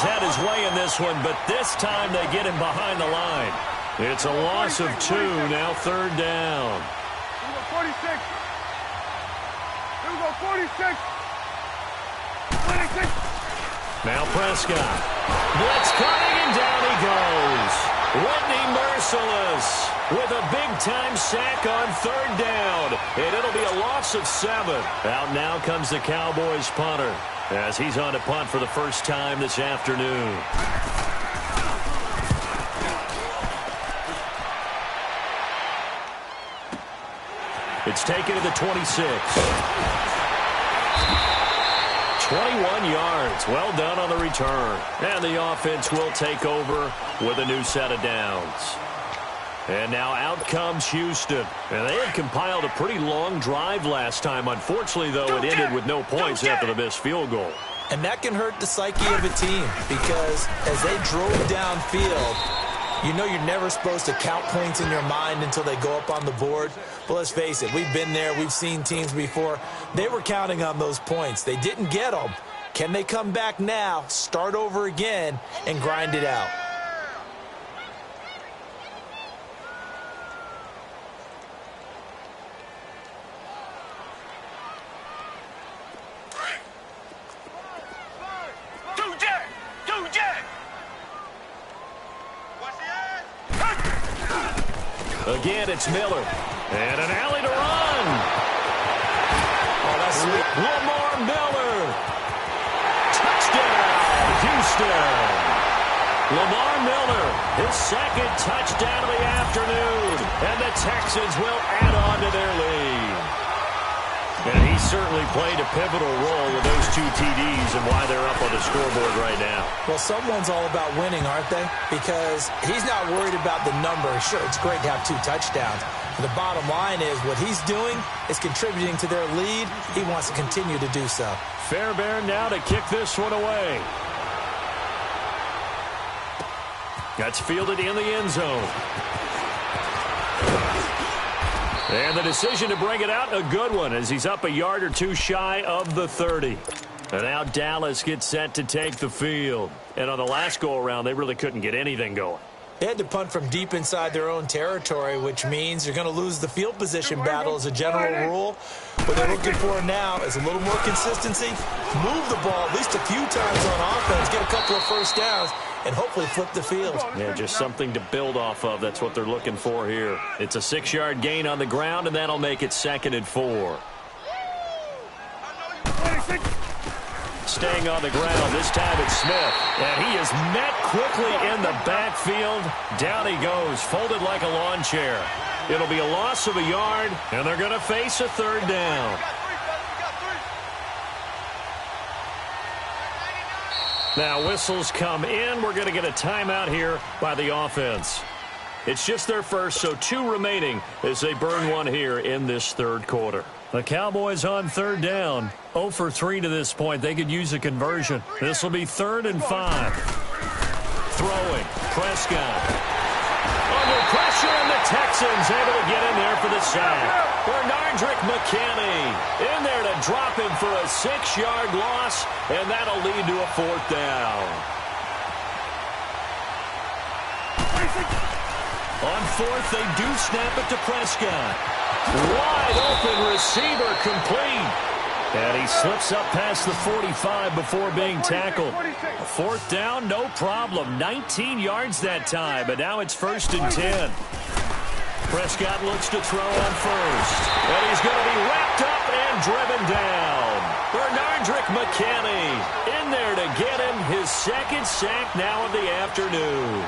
had his way in this one, but this time they get him behind the line. It's a loss of 2, now third down. Here we go, 46. Here we go, 46. 26. Now Prescott. Blitz coming, and down he goes. Whitney Merciless with a big-time sack on third down. And it'll be a loss of 7. Out now comes the Cowboys punter as he's on to punt for the first time this afternoon. It's taken to the 26. 21 yards. Well done on the return. And the offense will take over with a new set of downs. And now out comes Houston. And they had compiled a pretty long drive last time. Unfortunately, though, it ended with no points after the missed field goal. And that can hurt the psyche of a team because as they drove downfield, you know you're never supposed to count points in your mind until they go up on the board. But let's face it, we've been there. We've seen teams before. They were counting on those points. They didn't get them. Can they come back now, start over again, and grind it out? Again, it's Miller. And an alley to run. Oh, that's sweet. Lamar Miller. Touchdown, Houston. Lamar Miller, his second touchdown of the afternoon. And the Texans will add on to their lead. And he certainly played a pivotal role with those 2 TDs and why they're up on the scoreboard right now. Well, someone's all about winning, aren't they? Because he's not worried about the number. Sure, it's great to have 2 touchdowns. But the bottom line is what he's doing is contributing to their lead. He wants to continue to do so. Fairbairn now to kick this one away. That's fielded in the end zone. And the decision to bring it out, a good one, as he's up a yard or 2 shy of the 30. And now Dallas gets set to take the field. And on the last go-around, they really couldn't get anything going. They had to punt from deep inside their own territory, which means you're going to lose the field position battle as a general rule. What they're looking for now is a little more consistency, move the ball at least a few times on offense, get a couple of first downs, and hopefully flip the field. Yeah, just something to build off of. That's what they're looking for here. It's a 6-yard gain on the ground, and that'll make it 2nd and 4. Staying on the ground, this time it's Smith. And he is met quickly in the backfield. Down he goes, folded like a lawn chair. It'll be a loss of a yard, and they're going to face a 3rd down. Now whistles come in. We're going to get a timeout here by the offense. It's just their first, so 2 remaining as they burn one here in this 3rd quarter. The Cowboys on 3rd down. 0 for 3 to this point. They could use a conversion. This will be 3rd and 5. Throwing. Prescott. Under pressure, and the Texans able to get in there for the sack. Bernardrick McKinney in there to drop him for a 6-yard loss, and that'll lead to a 4th down. On 4th, they do snap it to Prescott. Wide open receiver complete. And he slips up past the 45 before being tackled. A 4th down, no problem. 19 yards that time, but now it's 1st and 10. Prescott looks to throw on 1st. And he's going to be wrapped up and driven down. Bernardrick McKinney in there to get him his 2nd sack now of the afternoon.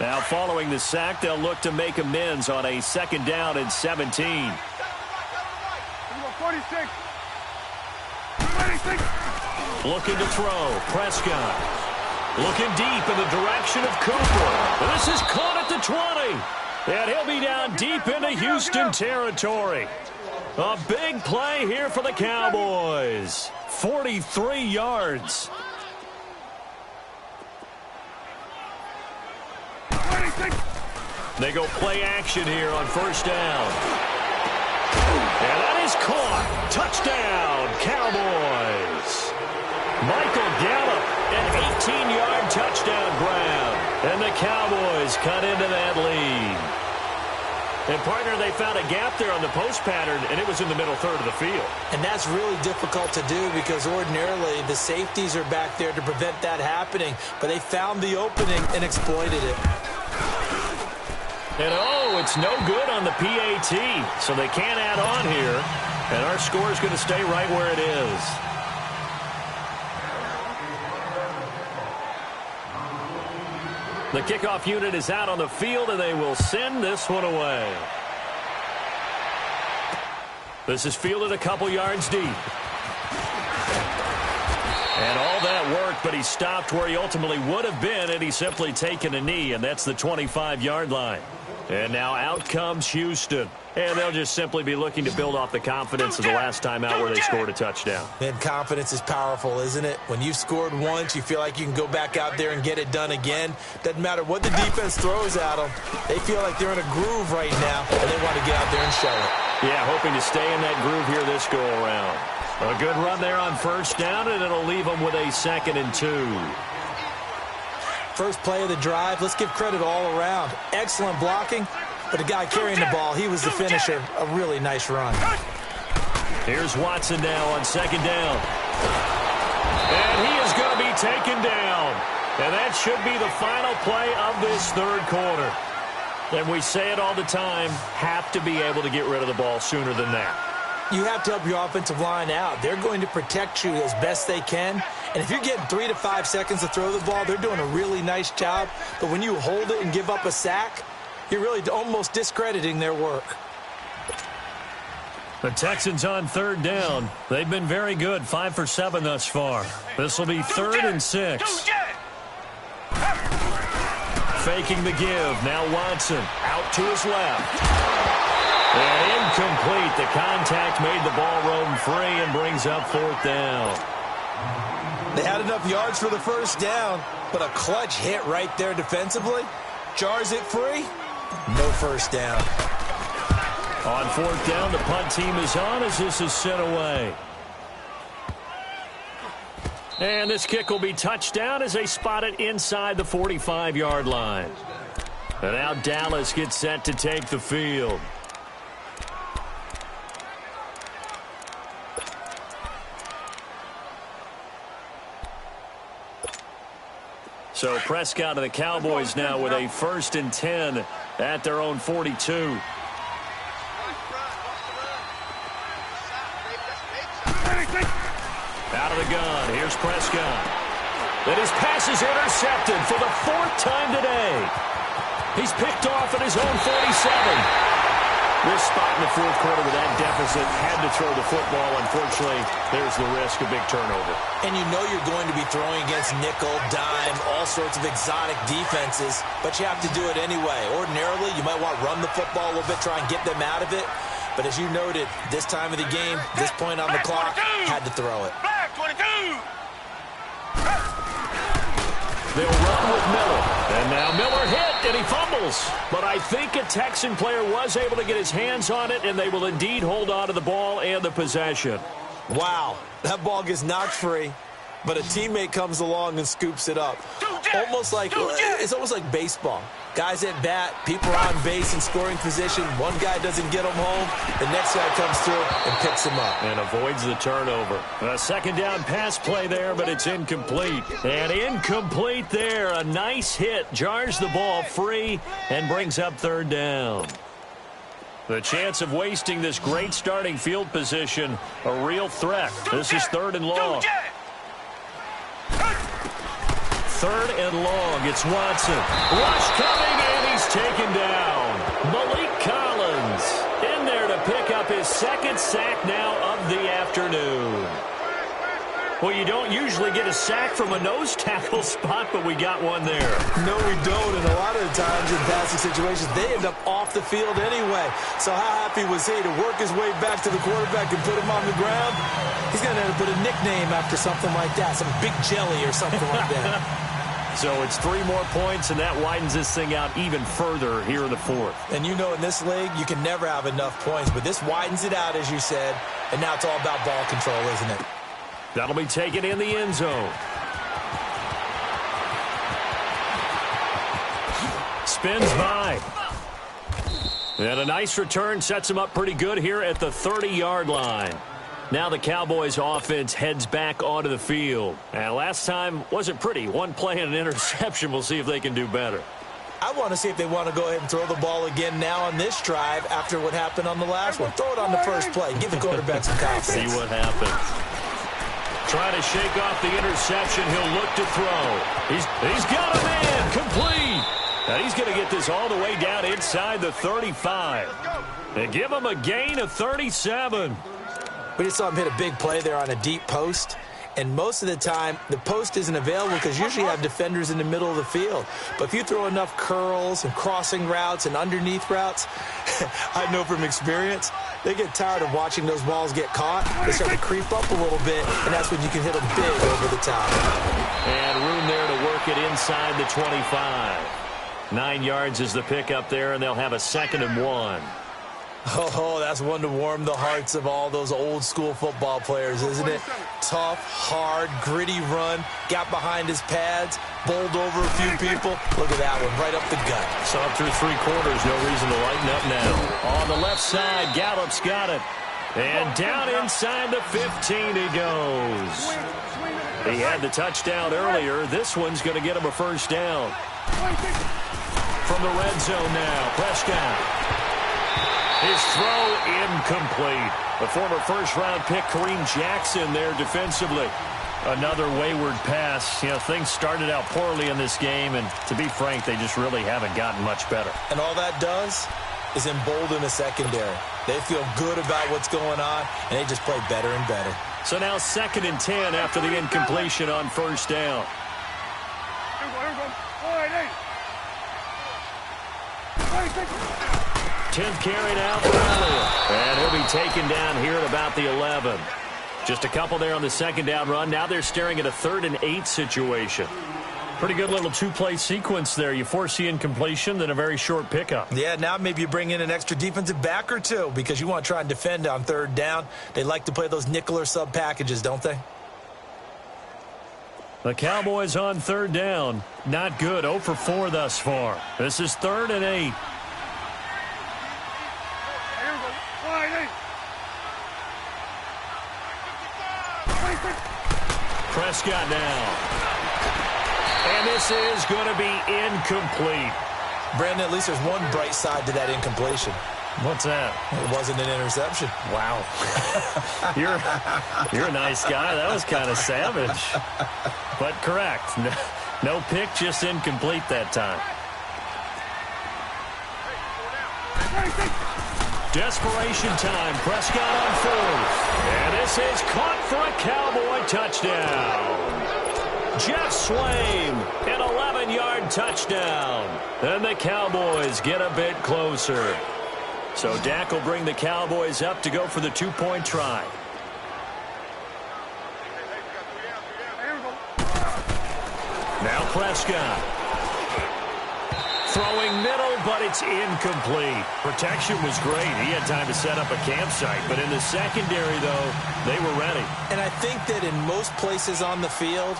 Now following the sack, they'll look to make amends on a 2nd down and 17. 46. Looking to throw. Prescott. Looking deep in the direction of Cooper. This is caught at the 20. And he'll be down deep into Houston territory. A big play here for the Cowboys. 43 yards. 46. They go play action here on first down. And that is caught. Touchdown, Cowboys. Michael Gallup, an 18-yard touchdown grab. And the Cowboys cut into that lead. And, partner, they found a gap there on the post pattern, and it was in the middle third of the field. And that's really difficult to do because ordinarily the safeties are back there to prevent that happening. But they found the opening and exploited it. And, oh, it's no good on the PAT, so they can't add on here. And our score is going to stay right where it is. The kickoff unit is out on the field, and they will send this one away. This is fielded a couple yards deep. And all that worked, but he stopped where he ultimately would have been, and he's simply taken a knee, and that's the 25-yard line. And now out comes Houston. And they'll just simply be looking to build off the confidence of the last time out where they scored a touchdown. And confidence is powerful, isn't it? When you've scored once, you feel like you can go back out there and get it done again. Doesn't matter what the defense throws at them. They feel like they're in a groove right now, and they want to get out there and show it. Yeah, hoping to stay in that groove here this go-around. A good run there on first down, and it'll leave them with a 2nd and 2. First play of the drive, let's give credit all around. Excellent blocking, but the guy carrying the ball, he was the finisher. A really nice run. Here's Watson now on 2nd down. And he is going to be taken down. And that should be the final play of this third quarter. And we say it all the time, have to be able to get rid of the ball sooner than that. You have to help your offensive line out. They're going to protect you as best they can. And if you're getting 3 to 5 seconds to throw the ball, they're doing a really nice job. But when you hold it and give up a sack, you're really almost discrediting their work. The Texans on 3rd down. They've been very good, 5 for 7 thus far. This will be 3rd and 6. Faking the give. Now Watson out to his left. And incomplete. The contact made the ball roam free and brings up 4th down. They had enough yards for the first down, but a clutch hit right there defensively. Jars it free. No first down. On 4th down, the punt team is on as this is sent away. And this kick will be touchdown as they spot it inside the 45-yard line. And now Dallas gets set to take the field. So Prescott and the Cowboys now with a 1st and 10 at their own 42. Out of the gun, here's Prescott. And his pass is intercepted for the 4th time today. He's picked off at his own 47. This spot in the 4th quarter with that deficit had to throw the football. Unfortunately, there's the risk of big turnover. And you know you're going to be throwing against nickel, dime, all sorts of exotic defenses, but you have to do it anyway. Ordinarily, you might want to run the football a little bit, try and get them out of it. But as you noted, this time of the game, this point on the clock, had to throw it. They'll run with Miller. And now Miller hit, and he fumbles. But I think a Texan player was able to get his hands on it, and they will indeed hold on to the ball and the possession. Wow, that ball gets knocked free, but a teammate comes along and scoops it up. It's almost like baseball. Guys at bat, people are on base in scoring position. One guy doesn't get them home. The next guy comes through and picks him up. And avoids the turnover. A 2nd down pass play there, but it's incomplete. And incomplete there. A nice hit. Jars the ball free and brings up 3rd down. The chance of wasting this great starting field position, a real threat. This is 3rd and long. 3rd and long. It's Watson. Rush coming, and he's taken down. Malik Collins in there to pick up his 2nd sack now of the afternoon. Well, you don't usually get a sack from a nose tackle spot, but we got one there. No, we don't, and a lot of the times in passing situations, they end up off the field anyway. So how happy was he to work his way back to the quarterback and put him on the ground? He's going to end up with a nickname after something like that, some Big Jelly or something like that. So it's 3 more points, and that widens this thing out even further here in the fourth. And you know in this league, you can never have enough points, but this widens it out, as you said, and now it's all about ball control, isn't it? That'll be taken in the end zone. Spins by. And a nice return sets him up pretty good here at the 30-yard line. Now the Cowboys offense heads back onto the field. And last time wasn't pretty. One play and an interception. We'll see if they can do better. I want to see if they want to go ahead and throw the ball again now on this drive after what happened on the last one. Throw it on the first play. Give the quarterback some confidence. See what happens. Trying to shake off the interception. He'll look to throw. He's got a man. Complete. And he's going to get this all the way down inside the 35. And give him a gain of 37. We just saw him hit a big play there on a deep post. And most of the time, the post isn't available because usually you have defenders in the middle of the field. But if you throw enough curls and crossing routes and underneath routes, I know from experience, they get tired of watching those balls get caught. They start to creep up a little bit, and that's when you can hit them big over the top. And room there to work it inside the 25. 9 yards is the pickup there, and they'll have a 2nd and 1. Oh, that's one to warm the hearts of all those old-school football players, isn't it? Tough, hard, gritty run, got behind his pads, bowled over a few people. Look at that one, right up the gut. So up through 3 quarters, no reason to lighten up now. On the left side, Gallup's got it. And down inside the 15 he goes. He had the touchdown earlier. This one's going to get him a first down. From the red zone now, Prescott. His throw incomplete. The former first-round pick, Kareem Jackson, there defensively. Another wayward pass. You know, things started out poorly in this game, and to be frank, they just really haven't gotten much better. And all that does is embolden the secondary. They feel good about what's going on, and they just play better and better. So now 2nd and 10 after the incompletion on first down. 10th carry now for Elliott. And he'll be taken down here at about the 11. Just a couple there on the 2nd down run. Now they're staring at a 3rd and 8 situation. Pretty good little 2-play sequence there. You force the incompletion, then a very short pickup. Yeah, now maybe you bring in an extra defensive back or two because you want to try and defend on 3rd down. They like to play those nickel or sub packages, don't they? The Cowboys on 3rd down. Not good. 0 for 4 thus far. This is 3rd and 8. Prescott now. And this is going to be incomplete. Brandon, at least there's one bright side to that incompletion. What's that? It wasn't an interception. Wow. You're a nice guy. That was kind of savage. But correct. No pick, just incomplete that time. Desperation time. Prescott on 4th. And this is caught for a Cowboy touchdown. Jeff Swaim, an 11-yard touchdown. And the Cowboys get a bit closer. So Dak will bring the Cowboys up to go for the 2-point try. Now Prescott. Throwing middle, but it's incomplete. Protection was great. He had time to set up a campsite. But in the secondary, though, they were ready. And I think that in most places on the field,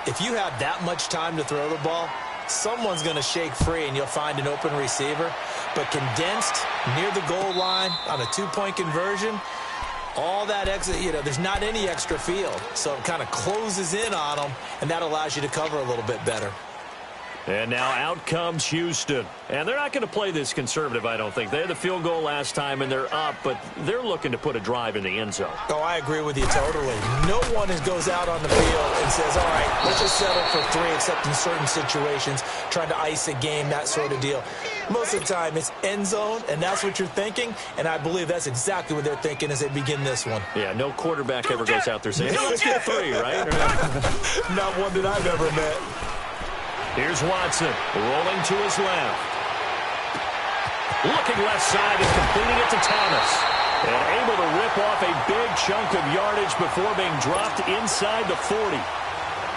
if you have that much time to throw the ball, someone's going to shake free and you'll find an open receiver. But condensed near the goal line on a 2-point conversion, all that extra, there's not any extra field. So it kind of closes in on them, and that allows you to cover a little bit better. And now out comes Houston. And they're not going to play this conservative, I don't think. They had the field goal last time, and they're up, but they're looking to put a drive in the end zone. Oh, I agree with you totally. No one goes out on the field and says, all right, let's just settle for 3, except in certain situations, trying to ice a game, that sort of deal. Most of the time, it's end zone, and that's what you're thinking, and I believe that's exactly what they're thinking as they begin this one. Yeah, no quarterback ever goes out there saying, hey, let's get 3, right? Not one that I've ever met. Here's Watson, rolling to his left. Looking left side and completing it to Thomas. And able to rip off a big chunk of yardage before being dropped inside the 40.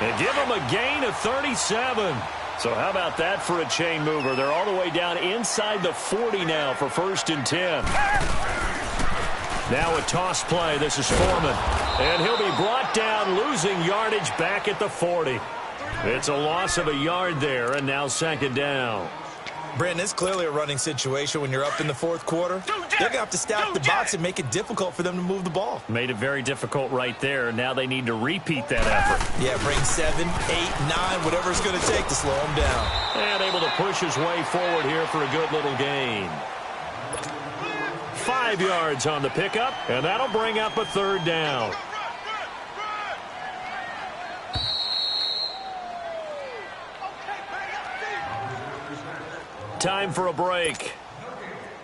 And give them a gain of 37. So how about that for a chain mover? They're all the way down inside the 40 now for 1st and 10. Now a toss play. This is Foreman. And he'll be brought down, losing yardage back at the 40. It's a loss of a yard there, and now 2nd down. Brandon, it's clearly a running situation when you're up in the 4th quarter. They're going to have to stack the box and make it difficult for them to move the ball. Made it very difficult right there. Now they need to repeat that effort. Yeah, bring 7, 8, 9, whatever it's going to take to slow him down. And able to push his way forward here for a good little gain. 5 yards on the pickup, and that'll bring up a 3rd down. Time for a break.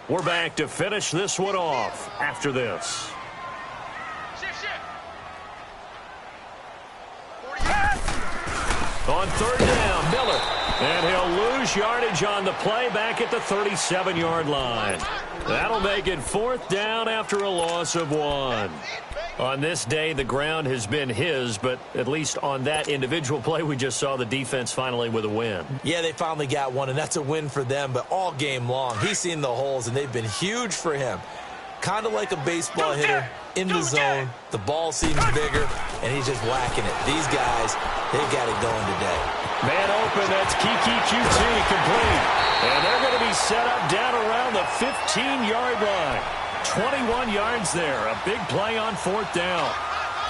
We're back to finish this one off after this. On 3rd down, Miller. And he'll lose yardage on the play back at the 37-yard line. That'll make it 4th down after a loss of 1. On this day, the ground has been his, but at least on that individual play, we just saw the defense finally with a win. Yeah, they finally got one, and that's a win for them, but all game long, he's seen the holes, and they've been huge for him. Kind of like a baseball hitter in the zone. The ball seems bigger, and he's just whacking it. These guys, they've got it going today. Man open, that's Kiki QT complete. And they're going to be set up down around the 15-yard line. 21 yards there. A big play on 4th down.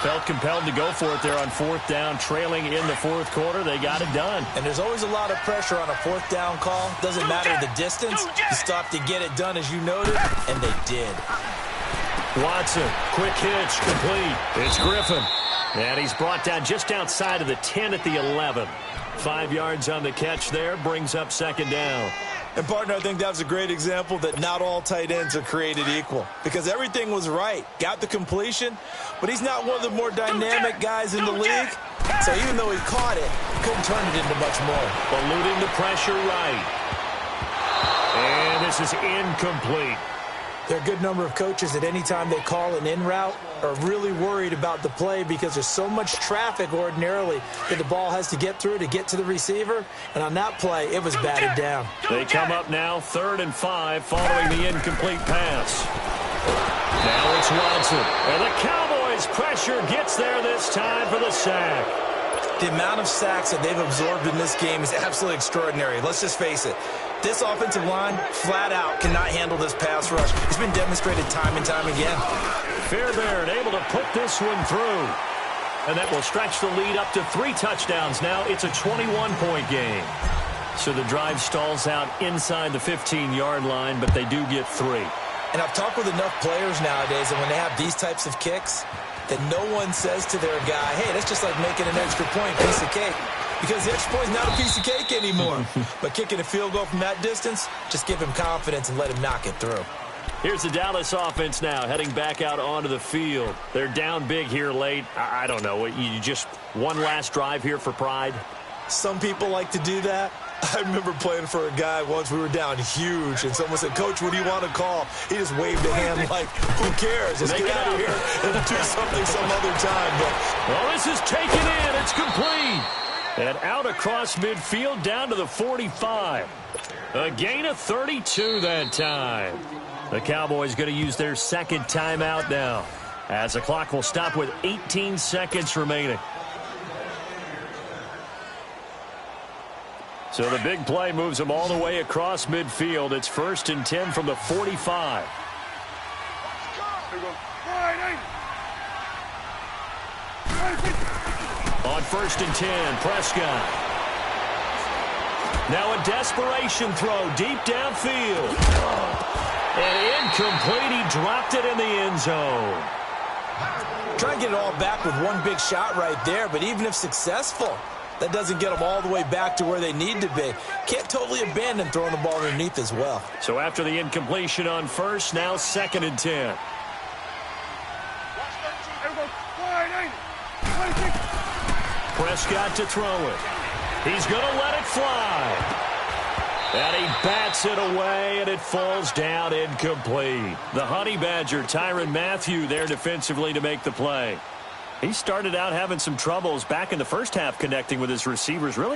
Felt compelled to go for it there on 4th down, trailing in the 4th quarter. They got it done. And there's always a lot of pressure on a 4th down call. Doesn't matter the distance. You stop to get it done, as you noted, and they did. Watson, quick hitch, complete. It's Griffin. And he's brought down just outside of the 10 at the 11. 5 yards on the catch there, brings up 2nd down. And, partner, I think that was a great example that not all tight ends are created equal, because everything was right. Got the completion, but he's not one of the more dynamic guys in the league. So even though he caught it, couldn't turn it into much more. Eluding the pressure right. And this is incomplete. There are a good number of coaches that any time they call an in route are really worried about the play because there's so much traffic ordinarily that the ball has to get through to get to the receiver. And on that play, it was batted down. They come up now 3rd and 5 following the incomplete pass. Now it's Watson. And the Cowboys' pressure gets there this time for the sack. The amount of sacks that they've absorbed in this game is absolutely extraordinary. Let's just face it. This offensive line, flat out, cannot handle this pass rush. It's been demonstrated time and time again. Fairbairn able to put this one through. And that will stretch the lead up to 3 touchdowns now. It's a 21-point game. So the drive stalls out inside the 15-yard line, but they do get 3. And I've talked with enough players nowadays, and when they have these types of kicks, that no one says to their guy, hey, that's just like making an extra point, piece of cake. Because the extra point is not a piece of cake anymore. But kicking a field goal from that distance, just give him confidence and let him knock it through. Here's the Dallas offense now, heading back out onto the field. They're down big here late. I don't know. You just one last drive here for pride? Some people like to do that. I remember playing for a guy once. We were down huge, and someone said, Coach, what do you want to call? He just waved a hand like, who cares? Let's get out of here and do something some other time. But well, this is taken in. It's complete. And out across midfield down to the 45. A gain of 32 that time. The Cowboys going to use their 2nd timeout now, as the clock will stop with 18 seconds remaining. So the big play moves them all the way across midfield. It's 1st and 10 from the 45. On 1st and 10, Prescott. Now a desperation throw deep downfield. And incomplete. He dropped it in the end zone. Trying to get it all back with one big shot right there, but even if successful, that doesn't get them all the way back to where they need to be. Can't totally abandon throwing the ball underneath as well. So after the incompletion on 1st, now 2nd and 10. Prescott to throw it. He's going to let it fly. And he bats it away, and it falls down incomplete. The Honey Badger, Tyrann Mathieu, there defensively to make the play. He started out having some troubles back in the first half connecting with his receivers. Really